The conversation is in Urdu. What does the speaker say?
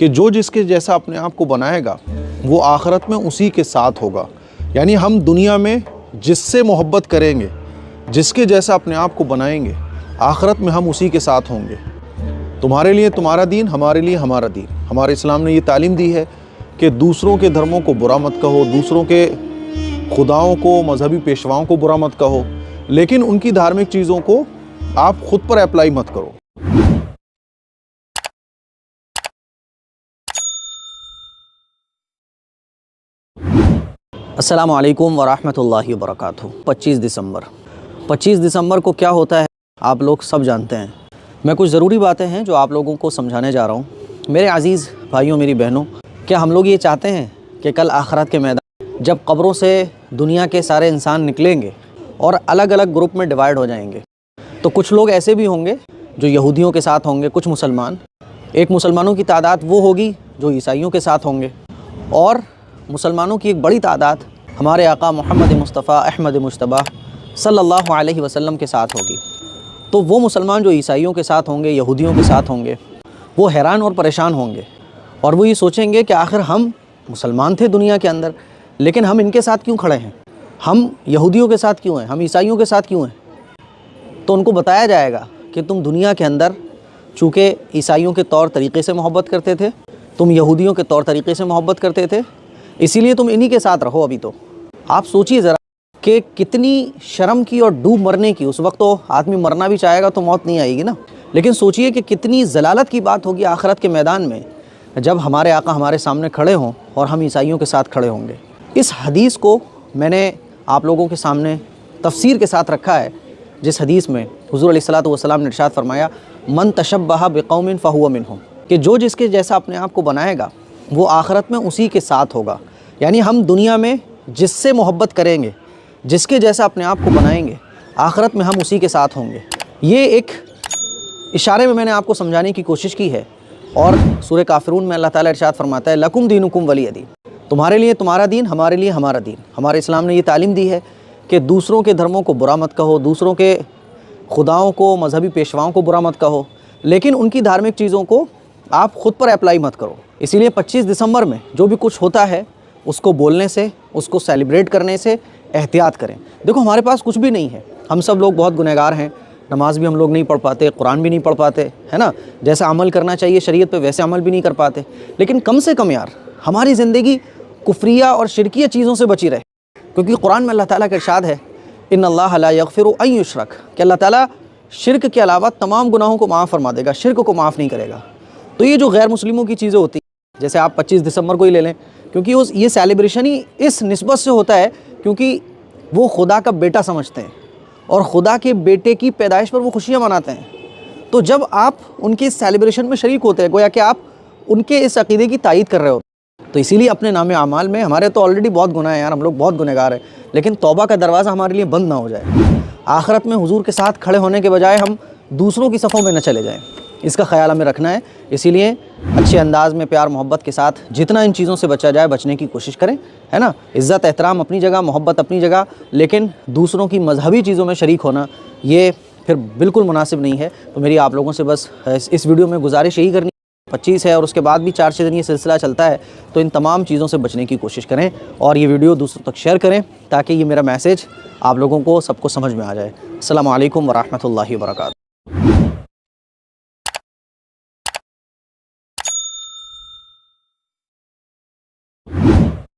کہ جو جس کے جیسا اپنے آپ کو بنائے گا وہ آخرت میں اسی کے ساتھ ہوگا. یعنی ہم دنیا میں جس سے محبت کریں گے، جس کے جیسا اپنے آپ کو بنائیں گے، آخرت میں ہم اسی کے ساتھ ہوں گے. تمہارے لیے تمہارا دین، ہمارے لیے ہمارا دین. ہمارے اسلام نے یہ تعلیم دی ہے کہ دوسروں کے دھرموں کو برا مت کہو، دوسروں کے خداؤں کو، مذہبی پیشواؤں کو برا مت کہو، لیکن ان کی دھارمک چیزوں کو آپ خود پر اپلائی مت کرو. السلام علیکم ورحمۃ اللہ وبرکاتہ. 25 دسمبر کو کیا ہوتا ہے آپ لوگ سب جانتے ہیں. میں کچھ ضروری باتیں ہیں جو آپ لوگوں کو سمجھانے جا رہا ہوں. میرے عزیز بھائیوں، میری بہنوں، کیا ہم لوگ یہ چاہتے ہیں کہ کل آخرت کے میدان جب قبروں سے دنیا کے سارے انسان نکلیں گے اور الگ الگ گروپ میں ڈیوائیڈ ہو جائیں گے، تو کچھ لوگ ایسے بھی ہوں گے جو یہودیوں کے ساتھ ہوں گے، کچھ مسلمان. ایک مسلمانوں کی تعداد وہ ہوگی جو عیسائیوں کے ساتھ ہوں گے، اور مسلمانوں کی ایک بڑی تعداد ہمارے آقا محمد مصطفیٰ احمد مجتبیٰ صلی اللہ علیہ وسلم کے ساتھ ہوگی. تو وہ مسلمان جو عیسائیوں کے ساتھ ہوں گے، یہودیوں کے ساتھ ہوں گے، وہ حیران اور پریشان ہوں گے، اور وہ یہ سوچیں گے کہ آخر ہم مسلمان تھے دنیا کے اندر، لیکن ہم ان کے ساتھ کیوں کھڑے ہیں؟ ہم یہودیوں کے ساتھ کیوں ہیں؟ ہم عیسائیوں کے ساتھ کیوں ہیں؟ تو ان کو بتایا جائے گا کہ تم دنیا کے اندر چونکہ عیسائیوں کے طور طریقے سے محبت کرتے تھے، تم یہودیوں کے طور طریقے سے محبت کرتے تھے، اسی لیے تم انہی کے ساتھ رہو. ابھی تو آپ سوچیے ذرا کہ کتنی شرم کی اور ڈوب مرنے کی. اس وقت تو آدمی مرنا بھی چاہے گا تو موت نہیں آئے گی نا، لیکن سوچیے کہ کتنی ضلالت کی بات ہوگی آخرت کے میدان میں جب ہمارے آقا ہمارے سامنے کھڑے ہوں اور ہم عیسائیوں کے ساتھ کھڑے ہوں گے. اس حدیث کو میں نے آپ لوگوں کے سامنے تفسیر کے ساتھ رکھا ہے، جس حدیث میں حضور علیہ الصلوۃ والسلام نے ارشاد فرمایا من تشبہ بقوم فہو منہم، کہ جو جس کے جیسا اپنے آپ کو بنائے گا وہ آخرت میں اسی کے ساتھ ہوگا. یعنی ہم دنیا میں جس سے محبت کریں گے، جس کے جیسا اپنے آپ کو بنائیں گے، آخرت میں ہم اسی کے ساتھ ہوں گے. یہ ایک اشارے میں نے آپ کو سمجھانے کی کوشش کی ہے. اور سورہ کافرون میں اللہ تعالیٰ ارشاد فرماتا ہے لکم دینکم ولی دین، تمہارے لیے تمہارا دین، ہمارے لیے ہمارا دین. ہمارے اسلام نے یہ تعلیم دی ہے کہ دوسروں کے دھرموں کو برا مت کہو، دوسروں کے خداؤں کو، مذہبی پیشواؤں کو برا مت کہو، لیکن ان کی دھارمک چیزوں کو آپ خود پر اپلائی مت کرو. اسی لیے 25 دسمبر میں جو بھی کچھ ہوتا ہے اس کو بولنے سے، اس کو سیلیبریٹ کرنے سے احتیاط کریں. دیکھو ہمارے پاس کچھ بھی نہیں ہے، ہم سب لوگ بہت گنہگار ہیں، نماز بھی ہم لوگ نہیں پڑھ پاتے، قرآن بھی نہیں پڑھ پاتے، ہے نا، جیسا عمل کرنا چاہیے شریعت پہ ویسے عمل بھی نہیں کر پاتے. لیکن کم سے کم یار ہماری زندگی کفریہ اور شرکیہ چیزوں سے بچی رہے، کیونکہ قرآن میں اللہ تعالیٰ کا ارشاد ہے ان اللہ لا یغفر ان یشرک، کہ اللہ تعالیٰ شرک کے علاوہ تمام گناہوں کو معاف فرما دے گا، شرک کو معاف نہیں کرے گا. تو یہ جو غیر مسلموں کی چیزیں ہوتی ہیں، جیسے آپ 25 دسمبر کو ہی لے لیں، کیونکہ یہ سیلیبریشن ہی اس نسبت سے ہوتا ہے کیونکہ وہ خدا کا بیٹا سمجھتے ہیں اور خدا کے بیٹے کی پیدائش پر وہ خوشیاں مناتے ہیں. تو جب آپ ان کے اس سیلیبریشن میں شریک ہوتے ہیں، گویا کہ آپ ان کے اس عقیدے کی تائید کر رہے ہوتے ہیں. تو اسی لیے اپنے نام اعمال میں، ہمارے تو آلریڈی بہت گناہ ہیں یار، ہم لوگ بہت گنہگار ہیں، لیکن توبہ کا دروازہ ہمارے لیے بند نہ ہو جائے. آخرت میں حضور کے ساتھ کھڑے ہونے کے بجائے ہم دوسروں کی صفوں میں نہ چلے جائیں، اس کا خیال ہمیں رکھنا ہے. اسی لیے اچھے انداز میں پیار محبت کے ساتھ جتنا ان چیزوں سے بچا جائے بچنے کی کوشش کریں، ہے نا. عزت احترام اپنی جگہ، محبت اپنی جگہ، لیکن دوسروں کی مذہبی چیزوں میں شریک ہونا یہ پھر بالکل مناسب نہیں ہے. تو میری آپ لوگوں سے بس اس ویڈیو میں گزارش یہی کرنی 25 ہے اور اس کے بعد بھی 4-6 دن یہ سلسلہ چلتا ہے، تو ان تمام چیزوں سے بچنے کی کوشش کریں اور یہ ویڈیو دوسروں تک شیئر کریں تاکہ یہ میرا میسیج آپ لوگوں کو سب کو سمجھ میں آ جائے. السلام علیکم ورحمۃ اللہ وبرکاتہ.